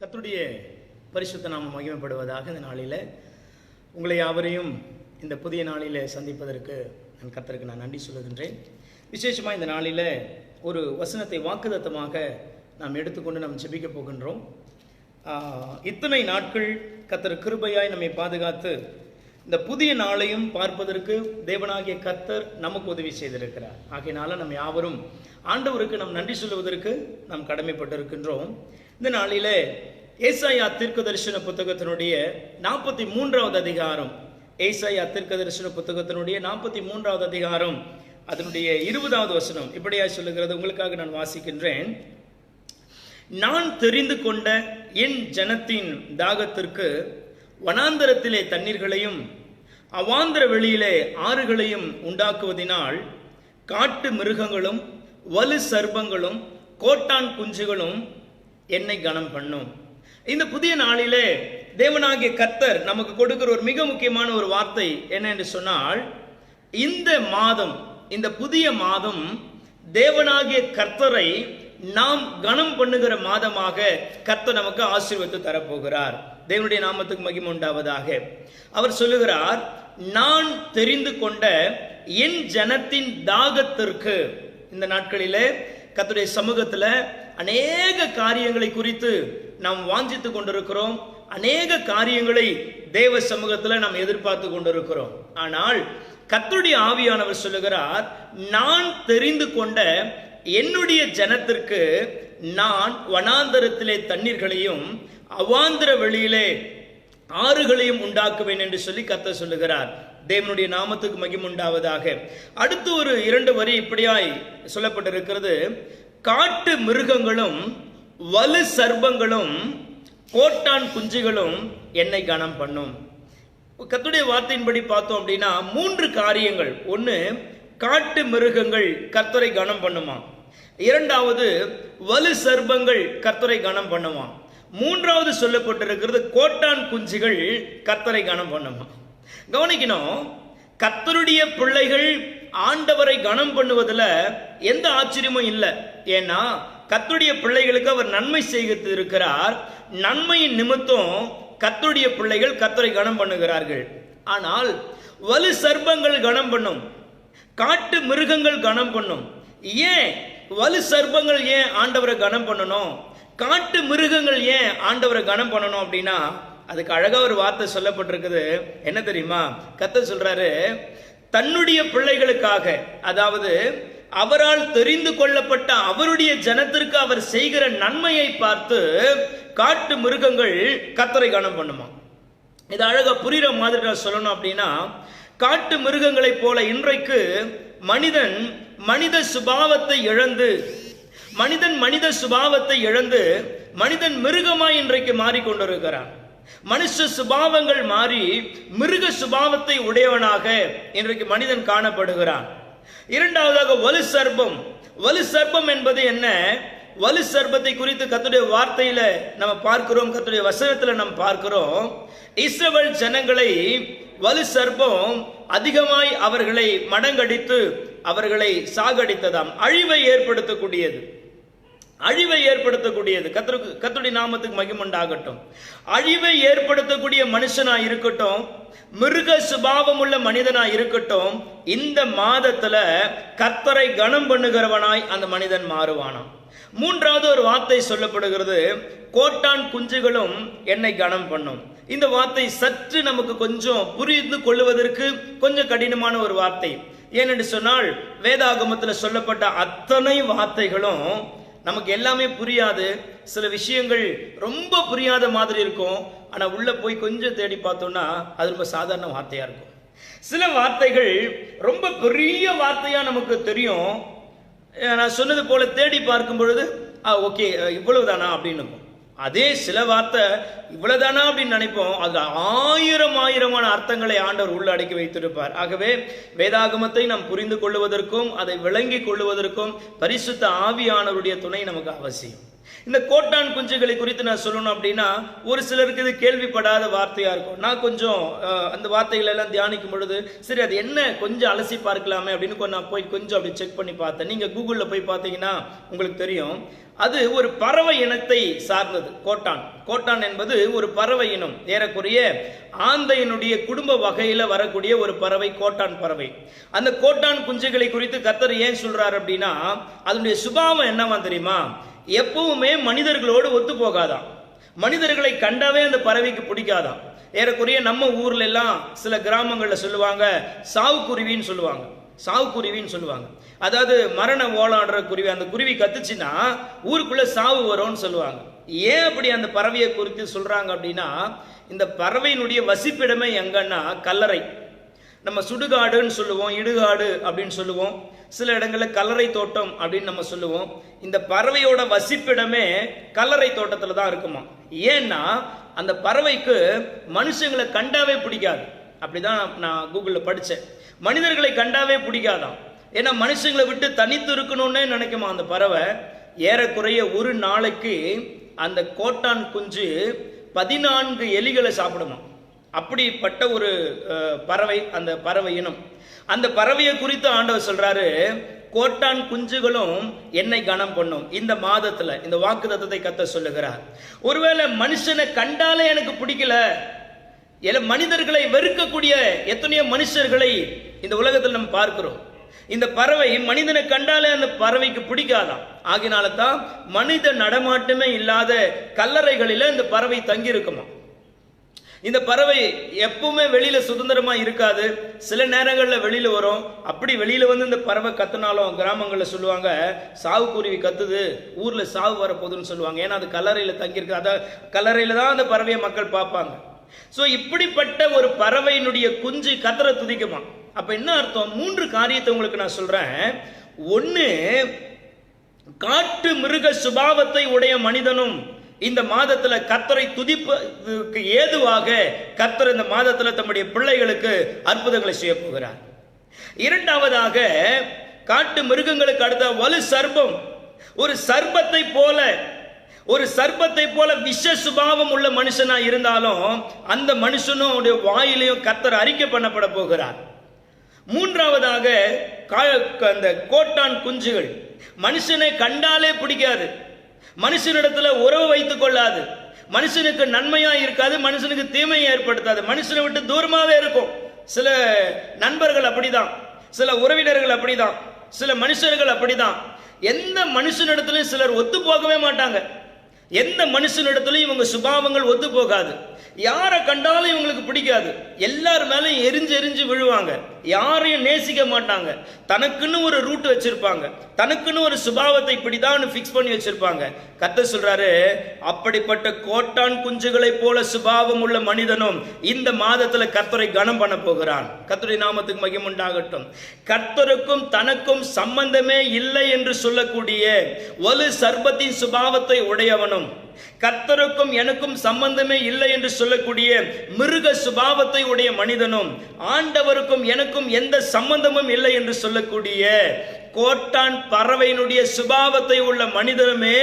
கர்த்தருடைய பரிசுத்த நாமம் மகிமைப்படுவதாக. இந்த நாளில் உங்களை யாவரையும் இந்த புதிய நாளில் சந்திப்பதற்கு கர்த்தருக்கு நான் நன்றி சொல்லுகின்றேன். விசேஷமாக இந்த நாளில் ஒரு வசனத்தை வாக்குத்தத்தமாக நாம் எடுத்துக்கொண்டு நாம் ஜெபிக்க போகின்றோம். இத்தனை நாட்கள் கர்த்தர் கிருபையாய் நம்மை பாதுகாத்து இந்த புதிய நாளையும் பார்ப்பதற்கு தேவனாகிய கர்த்தர் நமக்கு உதவி செய்திருக்கிறார். ஆகையினால நம்ம யாவரும் ஆண்டவருக்கு நாம் நன்றி சொல்லுவதற்கு நாம் கடமைப்பட்டிருக்கின்றோம். இந்த நாளிலே ஏசாயா தீர்க்கதரிசன புத்தகத்தினுடைய 43வது அதிகாரம், ஏசாயா தீர்க்கதரிசன புத்தகத்தினுடைய 43வது அதிகாரம் அதனுடைய 20வது வசனம் இப்படியா சொல்லுகிறது. உங்களுக்காக நான் வாசிக்கின்றேன். நான் தெரிந்து கொண்ட என் ஜனத்தின் தாகத்திற்கு வனாந்தரத்திலே தண்ணீர்களையும் அவாந்தர வெளியிலே ஆறுகளையும் உண்டாக்குவதினால் காட்டு மிருகங்களும் வலு சர்ப்பங்களும் கோட்டான் குஞ்சுகளும் என்னை கனம் பண்ணும். இந்த புதிய நாளிலே தேவனாகிய கர்த்தர் நமக்கு கொடுக்கிற ஒரு மிக முக்கியமான ஒரு வார்த்தை என்ன என்று சொன்னால், இந்த மாதம், இந்த புதிய மாதம் தேவனாகிய கர்த்தரை நாம் கனம் பண்ணுகிற மாதமாக கர்த்தர் நமக்கு ஆசீர்வதித்து தரப்போகிறார். தேவனுடைய நாமத்துக்கு மகிமை உண்டாவதாக. அவர் சொல்லுகிறார், நான் தெரிந்து கொண்ட என் ஜனத்தின் தாகத்திற்கு. இந்த நாட்களிலே கர்த்தருடைய சமூகத்தில் அநேக காரியங்களை குறித்து நாம் வாஞ்சித்து கொண்டிருக்கிறோம். அநேக காரியங்களை தேவ சமூகத்தில் நாம் எதிர்பார்த்து கொண்டிருக்கிறோம். ஆனால் கர்த்தருடைய ஆவியானவர் சொல்லுகிறார், நான் தெரிந்து கொண்ட என்னுடைய ஜனத்திற்கு நான் வனாந்தரத்திலே தண்ணீர்களையும் அவாந்தர வெளியிலே ஆறுகளையும் உண்டாக்குவேன் என்று சொல்லி கர்த்தர் சொல்லுகிறார். தேவனுடைய நாமத்துக்கு மகிமை உண்டாவதாக. அடுத்து ஒரு 2 வரி இப்படியாய் சொல்லப்பட்டிருக்கிறது. காட்டு மிருகங்களும் வலு சர்ப்பங்களும் கோட்டான் குஞ்சுகளும் என்னை கனம் பண்ணும். கர்த்தருடைய வார்த்தையின்படி பார்த்தோம் அப்படின்னா 3 காரியங்கள். ஒன்று, காட்டு மிருகங்கள் கர்த்தரை கனம் பண்ணுமா. 2வது, வலு சர்ப்பங்கள் கர்த்தரை கனம் பண்ணுமா. 3வது சொல்லப்பட்டிருக்கிறது, கோட்டான் குஞ்சுகள் கர்த்தரை கனம் பண்ணுமா. கவனிக்கணும், கர்த்தருடைய பிள்ளைகள் ஆண்டவரை கனம் பண்ணுவதில் எந்த ஆச்சரியமும் இல்லை. ஏன்னா கர்த்தருடைய பிள்ளைகளுக்கு அவர் நன்மை செய்து இருக்கிறார். நன்மையின் நிமித்தம் கர்த்தருடைய பிள்ளைகள் கர்த்தரை கனம் பண்ணுகிறார்கள். ஆனால் வலு சர்ப்பங்கள் கனம் பண்ணும், காட்டு மிருகங்கள் கனம் பண்ணும். ஏன் வலு சர்ப்பங்கள் ஏன் ஆண்டவரை கனம் பண்ணணும், காட்டு மிருகங்கள் ஏன் ஆண்டவரை கனம் பண்ணணும் அப்படின்னா, அதுக்கு அழகா ஒரு வார்த்தை சொல்லப்பட்டிருக்குது. என்ன தெரியுமா? கர்த்தர் சொல்றாரு, தன்னுடைய பிள்ளைகளுக்காக, அதாவது அவரால் தெரிந்து கொள்ளப்பட்ட அவருடைய ஜனத்திற்கு அவர் செய்கிற நன்மையை பார்த்து காட்டு மிருகங்கள் கர்த்தரை கனம் பண்ணுமா. இது அழகா புரியுற மாதிரி நான் சொல்லணும் அப்படின்னா, காட்டு மிருகங்களை போல இன்றைக்கு மனிதன் மனித சுபாவத்தை இழந்து, மனித சுபாவத்தை இழந்து மனிதன் மிருகமாய் இன்றைக்கு மாறிக்கொண்டிருக்கிறான். மனுஷ சுபாவங்கள் மாறி மிருக சுபாவத்தை உடையவனாக இன்றைக்கு மனிதன் காணப்படுகிறான். 2வதாக வலு சர்ப்பம். வலு சர்ப்பம் என்பது என்ன? வலு சர்ப்பத்தை குறித்து கர்த்தருடைய வார்த்தையில நம்ம பார்க்கிறோம், கர்த்தருடைய வசனத்துல நம்ம பார்க்கிறோம். இஸ்ரவேல் ஜனங்களை வலு சர்ப்பம் அதிகமாய் அவர்களை மடங்கடித்து அவர்களை சாகடித்ததாம். அழிவை ஏற்படுத்தக்கூடியது, அழிவை ஏற்படுத்தக்கூடியது. கர்த்தருடைய நாமத்துக்கு மகிமை உண்டாகட்டும். அழிவை ஏற்படுத்தக்கூடிய மனுஷனா இருக்கட்டும், மிருக சுபாவம் உள்ள மனிதனா இருக்கட்டும், இந்த மாதத்துல கர்த்தரை கனம் பண்ணுகிறவனாய் அந்த மனிதன் மாறுவானாம். 3வது ஒரு வார்த்தை சொல்லப்படுகிறது, கோட்டான் குஞ்சுகளும் என்னை கனம் பண்ணும். இந்த வார்த்தை சற்று நமக்கு கொஞ்சம் புரிந்து கொள்வதற்கு கொஞ்சம் கடினமான ஒரு வார்த்தை. ஏனென்று சொன்னால் வேதாகமத்தில் சொல்லப்பட்ட அத்தனை வார்த்தைகளும் நமக்கு எல்லாமே புரியாது. சில விஷயங்கள் ரொம்ப புரியாத மாதிரி இருக்கும். ஆனால் உள்ள போய் கொஞ்சம் தேடி பார்த்தோம்னா அது ரொம்ப சாதாரண வார்த்தையா இருக்கும். சில வார்த்தைகள் ரொம்ப பெரிய வார்த்தையா நமக்கு தெரியும். நான் சொன்னது போல தேடி பார்க்கும் பொழுது ஓகே இவ்வளவுதானா அப்படின்னு இருக்கும். அதே சில வார்த்தை இவ்வளவுதானா அப்படின்னு நினைப்போம். அது ஆயிரமான அர்த்தங்களை ஆண்டவர் உள்ள அடக்கி வைத்திருப்பார். ஆகவே வேதாகமத்தை நாம் புரிந்து கொள்வதற்கும் அதை விளங்கி கொள்வதற்கும் பரிசுத்த ஆவியானவருடைய துணை நமக்கு அவசியம். இந்த கோட்டான் குஞ்சுகளை குறித்து நான் சொல்லணும் அப்படின்னா, ஒரு சிலருக்கு இது கேள்விப்படாத வார்த்தையா இருக்கும். நான் கொஞ்சம் அந்த வார்த்தைகள் எல்லாம் தியானிக்கும் பொழுது, சரி அது என்ன கொஞ்சம் அலசி பார்க்கலாமே அப்படின்னு நான் போய் கொஞ்சம் அப்படி செக் பண்ணி பார்த்தேன். நீங்க கூகுள்ல போய் பார்த்தீங்கன்னா உங்களுக்கு தெரியும். அது ஒரு பறவை இனத்தை சார்ந்தது. கோட்டான் கோட்டான் என்பது ஒரு பறவை இனம். ஏறக்குறைய ஆந்தையினுடைய குடும்ப வகையில வரக்கூடிய ஒரு பறவை கோட்டான் பறவை. அந்த கோட்டான் குஞ்சுகளை குறித்து கர்த்தர் ஏன் சொல்றாரு அப்படின்னா, அதனுடைய சுபாவம் என்னவா தெரியுமா? எப்பவுமே மனிதர்களோடு ஒத்து போகாதான். மனிதர்களை கண்டாவே அந்த பறவைக்கு பிடிக்காதான். ஏறக்குறைய நம்ம ஊர்ல எல்லாம் சில கிராமங்கள்ல சொல்லுவாங்க சாவுக்குருவின்னு சொல்லுவாங்க. சாவுக்குருவின்னு சொல்லுவாங்க. அதாவது மரண ஓலாடுற குருவி. அந்த குருவி கத்துச்சுன்னா ஊருக்குள்ள சாவு வரும்னு சொல்லுவாங்க. ஏன் அப்படி அந்த பறவையை குறித்து சொல்றாங்க அப்படின்னா, இந்த பறவையினுடைய வசிப்பிடமே எங்கன்னா கல்லறை. நம்ம சுடுகாடுன்னு சொல்லுவோம், இடுகாடு அப்படின்னு சொல்லுவோம். சில இடங்களில் கல்லறை தோட்டம் அப்படின்னு நம்ம சொல்லுவோம். இந்த பறவையோட வசிப்பிடமே கல்லறை தோட்டத்தில் தான் இருக்குமா. ஏன்னா அந்த பறவைக்கு மனுஷங்களை கண்டாவே பிடிக்காது. அப்படிதான் நான் கூகுளில் படித்தேன். மனிதர்களை கண்டாவே பிடிக்காதான். ஏன்னா மனுஷங்களை விட்டு தனித்து இருக்கணும்னே நினைக்குமா அந்த பறவை. ஏறக்குறைய ஒரு நாளைக்கு அந்த கோட்டான் குஞ்சு 14 எலிகளை சாப்பிடுமா. அப்படிப்பட்ட ஒரு பறவை அந்த பறவை இனம். அந்த பறவையை குறித்து ஆண்டவர் சொல்றாரு, கோட்டான் குஞ்சுகளும் என்னை கனம் பண்ணும். இந்த மாதத்துல இந்த வாக்குத்தத்தத்தை கர்த்தர் சொல்லுகிறார். ஒருவேளை மனுஷனை கண்டாலே எனக்கு பிடிக்கல, மனிதர்களை வெறுக்கக்கூடிய எத்தனையோ மனுஷர்களை இந்த உலகத்தில் நம்ம பார்க்கிறோம். இந்த பறவை மனிதனை கண்டாலே அந்த பறவைக்கு பிடிக்காதான். ஆகினால தான் மனித நடமாட்டமே இல்லாத கல்லறைகளில இந்த பறவை தங்கி இருக்குமா. இந்த பறவை எப்பவுமே வெளியில சுதந்திரமா இருக்காது. சில நேரங்களில் வெளியில வரும். அப்படி வெளியில வந்து இந்த பறவை கத்துனாலும் கிராமங்களில் சொல்லுவாங்க சாவுக்குருவி கத்துது, ஊர்ல சாவு வரப்போகுதுன்னு சொல்லுவாங்க. ஏன்னா அது கல்லறையில தங்கியிருக்கு. அத கல்லறையில தான் அந்த பறவையை மக்கள் பார்ப்பாங்க. சோ இப்படிப்பட்ட ஒரு பறவையினுடைய குஞ்சு கத்தரை துதிக்குமா. அப்ப என்ன அர்த்தம்? 3 காரியத்தை உங்களுக்கு நான் சொல்றேன். ஒன்னு, காட்டு மிருக சுபாவத்தை உடைய மனிதனும் இந்த மாதத்துல கர்த்தரை துதிப்பதற்கு ஏதுவாக கர்த்தர் இந்த மாதத்துல தம்முடைய பிள்ளைகளுக்கு அற்புதங்களை செய்ய போகிறார். இரண்டாவதாக, காட்டு மிருகங்களுக்கு அடுத்த வலு சர்ப்பம். ஒரு சர்ப்பத்தை போல விஷ சுபாவம் உள்ள மனுஷனா இருந்தாலும் அந்த மனுஷனும் வாயிலையும் கர்த்தர் அறிக்கை பண்ணப்பட போகிறார். மூன்றாவதாக, அந்த கோட்டான் குஞ்சுகள் மனுஷனை கண்டாலே பிடிக்காது, மனுஷனிடத்துல உறவு வைத்துக் கொள்ளாது, மனுஷனுக்கு நன்மையா இருக்காது, மனுஷனுக்கு தீமையை ஏற்படுத்தாது, மனுஷனை விட்டு தூரமாவே இருக்கும். சில நண்பர்கள் அப்படிதான், சில உறவினர்கள் அப்படிதான், சில மனுஷர்கள் அப்படிதான். எந்த மனுஷனிடத்திலும் சிலர் ஒத்து போகவே மாட்டாங்க. எந்த மனுஷனிடத்திலும் இவங்க சுபாவங்கள் ஒத்து போகாது. யாரை கண்டாலும் இவங்களுக்கு பிடிக்காது. எல்லார் மேலும் எரிஞ்சு விழுவாங்க. யாரையும் நேசிக்க மாட்டாங்க. தனக்குன்னு ஒரு ரூட் வச்சிருப்பாங்க, தனக்குன்னு ஒரு சுபாவத்தை இப்படிதான் பிக்ஸ் பண்ணி வச்சிருப்பாங்க. கர்த்தர் சொல்றாரு, அப்படிப்பட்ட கோட்டான் குஞ்சுகளை போல சுபாவம் உள்ள மனிதனும் இந்த மாதத்துல கர்த்தரை கனம் பண்ண போகிறான். கர்த்தருடைய நாமத்துக்கு மகிமை உண்டாகட்டும். கர்த்தருக்கும் தனக்கும் சம்பந்தமே இல்லை என்று சொல்லக்கூடிய வலு சர்ப்பத்தின் சுபாவத்தை உடையவனும், கர்த்தருக்கும் எனக்கும் சம்பந்தமே இல்லை என்று சொல்லக்கூடிய மிருக சுபாவத்தை உடைய மனிதனும், ஆண்டவருக்கும் எனக்கும் எந்த சம்பந்தமும் இல்லை என்று சொல்லக்கூடிய கோட்டான் பறவையினுடைய சுபாவத்தை உள்ள மனிதனுமே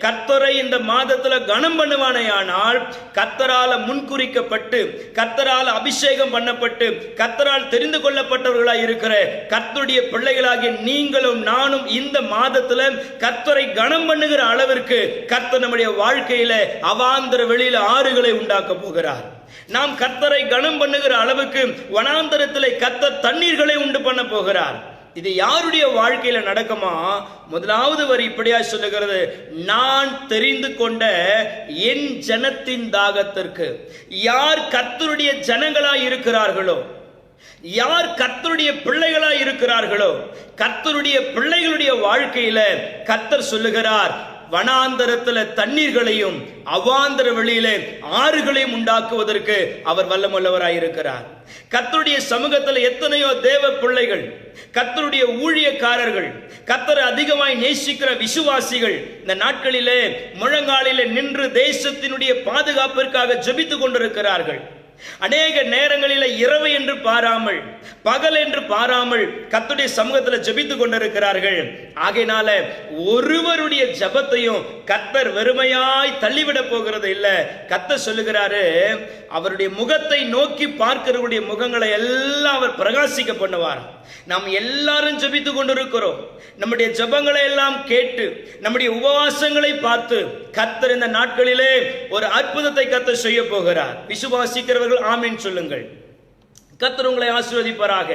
கர்த்தரை இந்த மாதத்துல கனம் பண்ணுவானேயானால், கர்த்தரால முன்குறிக்கப்பட்டு, கர்த்தரால் அபிஷேகம் பண்ணப்பட்டு, கர்த்தரால் தெரிந்து கொள்ளப்பட்டவர்களாய் இருக்கிற கர்த்தருடைய பிள்ளைகளாகிய நீங்களும் நானும் இந்த மாதத்துல கர்த்தரை கனம் பண்ணுகிற அளவிற்கு கர்த்தர் நம்முடைய வாழ்க்கையில அவாந்தர வெளியில ஆறுகளை உண்டாக்க போகிறார். நாம் கர்த்தரை கனம் பண்ணுகிற அளவுக்கு வனாந்தரத்திலே கர்த்தர் தண்ணீர்களை உண்டு பண்ண போகிறார். இது யாருடைய வாழ்க்கையில நடக்குமா? முதலாவது வரி இப்படியா சொல்லுகிறது, நான் தெரிந்து கொண்ட என் ஜனத்தின் தாகத்திற்கு. யார் கர்த்தருடைய ஜனங்களாய் இருக்கிறார்களோ, யார் கர்த்தருடைய பிள்ளைகளாய் இருக்கிறார்களோ, கர்த்தருடைய பிள்ளைகளுடைய வாழ்க்கையில கர்த்தர் சொல்லுகிறார், வனாந்தரத்துல தண்ணீர்களையும் அவாந்தர வெளியிலே ஆறுகளையும் உண்டாக்குவதற்கு அவர் வல்லமுள்ளவராய் இருக்கிறார். கர்த்தருடைய சமூகத்தில் எத்தனையோ தேவ பிள்ளைகள், கர்த்தருடைய ஊழியக்காரர்கள், கர்த்தரை அதிகமாய் நேசிக்கிற விசுவாசிகள் இந்த நாட்களிலே முழங்காலிலே நின்று தேசத்தினுடைய பாதுகாப்பிற்காக ஜெபித்துக் கொண்டிருக்கிறார்கள். அநேக நேரங்களில் இரவு என்று பாராமல், பகல் என்று பாராமல் கர்த்தருடைய சமூகத்தில் ஜெபித்துக் கொண்டிருக்கிறார்கள். ஆகையினால ஒருவருடைய ஜெபத்தையும் கர்த்தர் வெறுமையாய் தள்ளிவிட போகிறது இல்ல. கர்த்தர் சொல்லுகிறாரு, அவருடைய முகத்தை நோக்கி பார்க்கிறவருடைய முகங்களை எல்லாம் அவர் பிரகாசிக்க பண்ணுவார். நாம் எல்லாரும் ஜெபித்துக் கொண்டிருக்கிறோம். நம்முடைய ஜெபங்களை எல்லாம் கேட்டு, நம்முடைய உபவாசங்களை பார்த்து கர்த்தர் இந்த நாட்களிலே ஒரு அற்புதத்தை கர்த்தர் செய்ய போகிறார். விசுவாசிக்கிறவர்கள் ஆமென் சொல்லுங்கள். கர்த்தர் உங்களை ஆசீர்வதிப்பாராக.